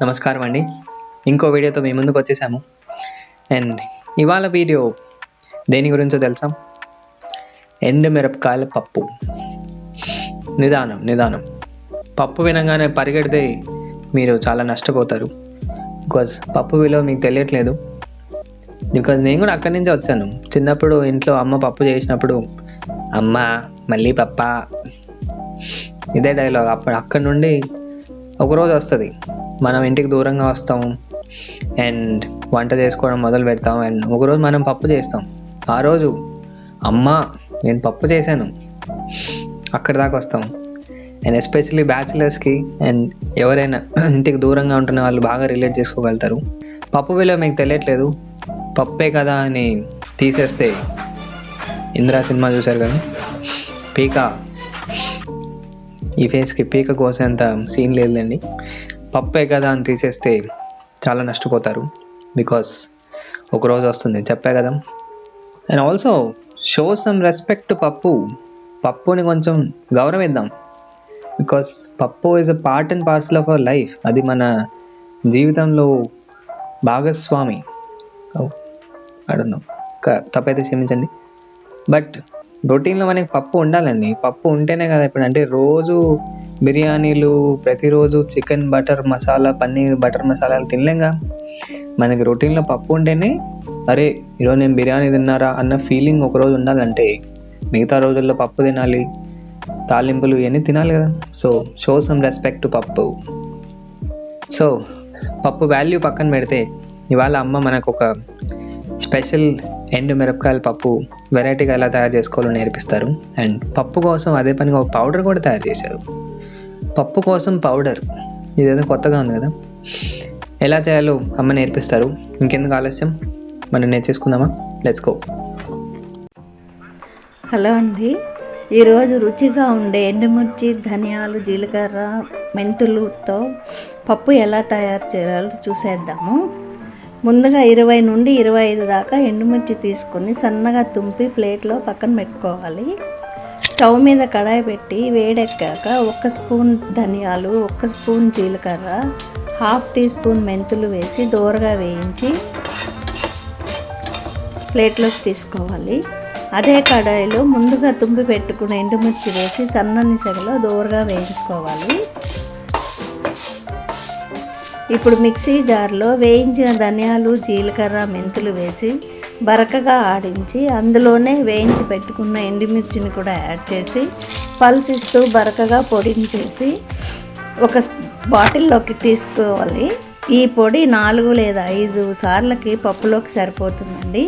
నమస్కారం అండి. ఇంకో వీడియోతో మీ ముందుకు వచ్చేసాము. అండ్ ఇవాళ వీడియో దేని గురించో తెలుసా? ఎండుమిరపకాయల పప్పు. నిదానం. పప్పు వినగానే పరిగెడితే మీరు చాలా నష్టపోతారు. బికాజ్ పప్పు విలువ మీకు తెలియట్లేదు. బికాజ్ నేను కూడా అక్కడి నుంచే వచ్చాను. చిన్నప్పుడు ఇంట్లో అమ్మ పప్పు చేసినప్పుడు అమ్మ మళ్ళీ పప్ప, ఇదే డైలాగ్. అక్కడి నుండి ఒకరోజు వస్తుంది, మనం ఇంటికి దూరంగా వస్తాం అండ్ వంట చేసుకోవడం మొదలు పెడతాం. అండ్ ఒకరోజు మనం పప్పు చేస్తాం. ఆ రోజు అమ్మ నేను పప్పు చేశాను, అక్కడి దాకా వస్తాం. అండ్ ఎస్పెషల్లీ బ్యాచిలర్స్కి అండ్ ఎవరైనా ఇంటికి దూరంగా ఉంటున్న వాళ్ళు బాగా రిలేట్ చేసుకోగలుగుతారు. పప్పు విలువ మీకు తెలియట్లేదు, పప్పే కదా అని తీసేస్తే, ఇందిరా సినిమా చూశారు కదా, పీక ఈ ఫేస్కి పీక కోసేంత సీన్ లేదండి. పప్పే కదా అని తీసేస్తే చాలా నష్టపోతారు. బికాస్ ఒకరోజు వస్తుంది, చెప్పే కదా. And also show some respect to పప్పుని కొంచెం గౌరవిద్దాం. బికాస్ పప్పు is a part and parcel of our life. అది మన జీవితంలో భాగస్వామి. అడున్నాం తప్పైతే క్షమించండి. బట్ రొటీన్లో మనకి పప్పు ఉండాలండి. పప్పు ఉంటేనే కదా ఇప్పుడు, అంటే రోజు బిర్యానీలు, ప్రతిరోజు chicken butter masala, paneer butter మసాలాలు తినలేంగా. మనకి రొటీన్లో పప్పు ఉంటేనే అరే ఈరోజు నేను బిర్యానీ తిన్నారా అన్న ఫీలింగ్ ఒకరోజు ఉండాలంటే మిగతా రోజుల్లో పప్పు తినాలి, తాలింపులు ఇవన్నీ తినాలి కదా. So show some respect to పప్పు. సో పప్పు వాల్యూ పక్కన పెడితే ఇవాళ అమ్మ మనకు ఒక స్పెషల్ ఎండుమిరపకాయల పప్పు వెరైటీగా ఎలా తయారు చేసుకోవాలో నేర్పిస్తారు. అండ్ పప్పు కోసం అదే పనిగా ఒక పౌడర్ కూడా తయారు చేశారు. పప్పు కోసం పౌడర్, ఇదేదో కొత్తగా ఉంది కదా. ఎలా చేయాలో అమ్మ నేర్పిస్తారు. ఇంకెందుకు ఆలస్యం, మనం నేర్చేసుకుందామా? Let's go. హలో అండి, ఈరోజు రుచిగా ఉండే ఎండుమిర్చి, ధనియాలు, జీలకర్ర, మెంతులతో పప్పు ఎలా తయారు చేయాలో చూసేద్దాము. ముందుగా 20 నుండి 25 దాకా ఎండుమిర్చి తీసుకొని సన్నగా తుంపి ప్లేట్లో పక్కన పెట్టుకోవాలి. స్టవ్ మీద కడాయి పెట్టి వేడెక్కాక 1 స్పూన్ ధనియాలు, 1 స్పూన్ జీలకర్ర, 1/2 టీ స్పూన్ మెంతులు వేసి దోరగా వేయించి ప్లేట్లోకి తీసుకోవాలి. అదే కడాయిలో ముందుగా తుంపి పెట్టుకున్న ఎండుమిర్చి వేసి సన్నని సెగలో దోరగా వేయించుకోవాలి. ఇప్పుడు మిక్సీ జార్లో వేయించిన ధనియాలు, జీలకర్ర, మెంతులు వేసి బరకగా ఆడించి అందులోనే వేయించి పెట్టుకున్న ఎండుమిర్చిని కూడా యాడ్ చేసి పల్స్ ఇస్తూ బరకగా పొడిని చేసి ఒక బాటిల్లోకి తీసుకోవాలి. ఈ పొడి 4 లేదా 5 సార్లకి పప్పులోకి సరిపోతుందండి.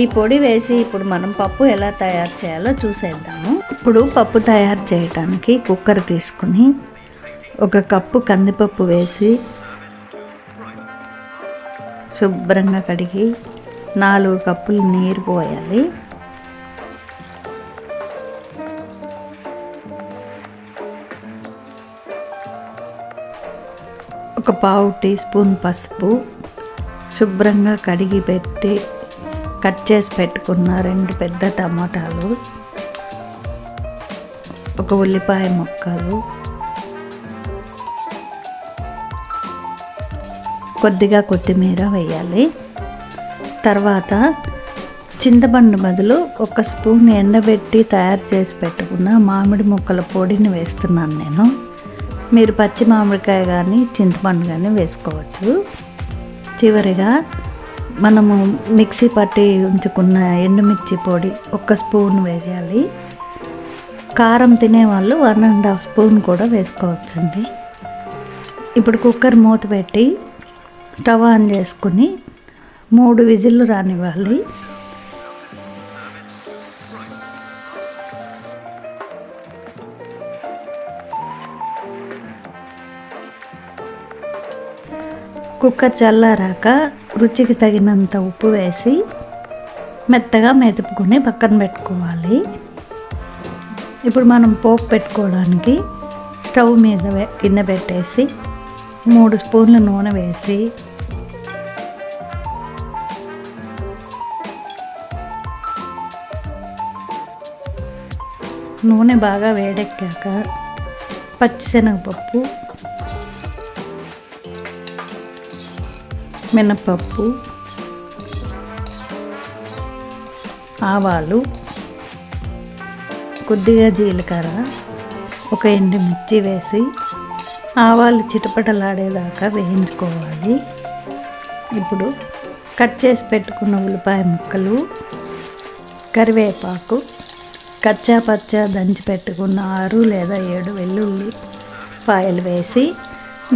ఈ పొడి వేసి ఇప్పుడు మనం పప్పు ఎలా తయారు చేయాలో చూసేద్దాము. ఇప్పుడు పప్పు తయారు చేయడానికి కుక్కర్ తీసుకుని 1 కప్పు కందిపప్పు వేసి శుభ్రంగా కడిగి 4 కప్పులు నీరు పోయాలి. ఒక 1/2 టీ స్పూన్ పసుపు, శుభ్రంగా కడిగి పెట్టి కట్ చేసి పెట్టుకున్న 2 పెద్ద టమాటాలు, 1 ఉల్లిపాయ ముక్కలు, కొద్దిగా కొత్తిమీర వేయాలి. తర్వాత చింతపండు బదులు 1 స్పూన్ ఎండబెట్టి తయారు చేసి పెట్టుకున్న మామిడి ముక్కల పొడిని వేస్తున్నాను నేను. మీరు పచ్చి మామిడికాయ కానీ చింతపండు కానీ వేసుకోవచ్చు. చివరిగా మనము మిక్సీ పట్టి ఉంచుకున్న ఎండుమిర్చి పొడి 1 స్పూన్ వేయాలి. కారం తినేవాళ్ళు 1.5 స్పూన్ కూడా వేసుకోవచ్చండి. ఇప్పుడు కుక్కర్ మూత పెట్టి స్టవ్ ఆన్ చేసుకుని 3 విజిల్లు రానివ్వాలి. కుక్కర్ చల్లారాక రుచికి తగినంత ఉప్పు వేసి మెత్తగా మెదుపుకొని పక్కన పెట్టుకోవాలి. ఇప్పుడు మనం పోపు పెట్టుకోవడానికి స్టవ్ మీద గిన్నె పెట్టేసి 3 స్పూన్ల నూనె వేసి నూనె బాగా వేడెక్కాక పచ్చిశనగపప్పు, మినపప్పు, ఆవాలు, కొద్దిగా జీలకర్ర, ఒక ఎండుమిర్చి వేసి ఆవాలు చిటపటలాడేదాకా వేయించుకోవాలి. ఇప్పుడు కట్ చేసి పెట్టుకున్న ఉల్లిపాయ ముక్కలు, కరివేపాకు, కచ్చా పచ్చా దంచి పెట్టుకున్న 6 లేదా 7 వెల్లుల్లి పాయలు వేసి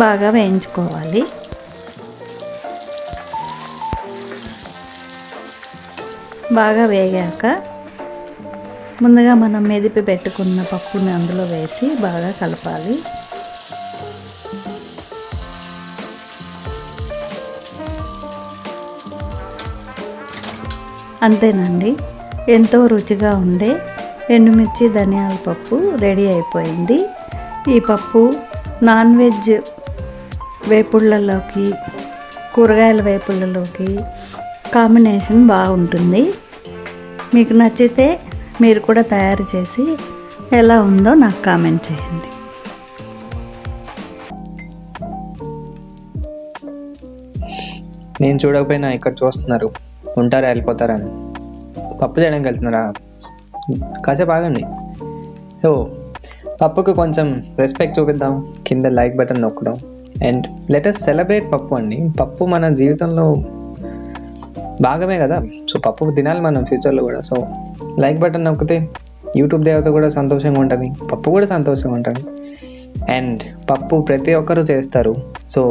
బాగా వేయించుకోవాలి. బాగా వేగాక ముందుగా మనం మెదిపి పెట్టుకున్న పప్పుని అందులో వేసి బాగా కలపాలి. అంతేనండి, ఎంతో రుచిగా ఉండే ఎండుమిర్చి ధనియాల పప్పు రెడీ అయిపోయింది. ఈ పప్పు నాన్ వెజ్ వేపుళ్ళలోకి, కూరగాయల వేపుళ్ళలోకి కాంబినేషన్ బాగుంటుంది. మీకు నచ్చితే మీరు కూడా తయారు చేసి ఎలా ఉందో నాకు కామెంట్ చేయండి. నేను చూడకపోయినా ఇక్కడ చూస్తున్నారు, ఉంటారా వెళ్ళిపోతారని. పప్పు చేయడానికి వెళ్తున్నారా? కాసేపు ఆగండి. సో పప్పుకు కొంచెం రెస్పెక్ట్ చూపిద్దాం, కింద లైక్ బటన్ నొక్కడం. అండ్ లెట్ us సెలబ్రేట్ పప్పు అండి. పప్పు మన జీవితంలో భాగమే కదా. సో పప్పు తినాలి మనం ఫ్యూచర్లో కూడా. సో లైక్ బటన్ నొక్కితే యూట్యూబ్ దేవత కూడా సంతోషంగా ఉంటుంది, పప్పు కూడా సంతోషంగా ఉంటుంది. అండ్ పప్పు ప్రతి ఒక్కరూ చేస్తారు. సో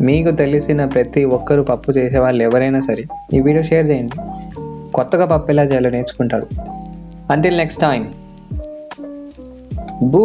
మీకు తెలిసిన ప్రతి ఒక్కరు పప్పు చేసే వాళ్ళు ఎవరైనా సరే ఈ వీడియో షేర్ చేయండి. కొత్తగా పప్పు ఎలా చేయాలో నేర్చుకుంటారు. అంటిల్ నెక్స్ట్ టైం, బూ.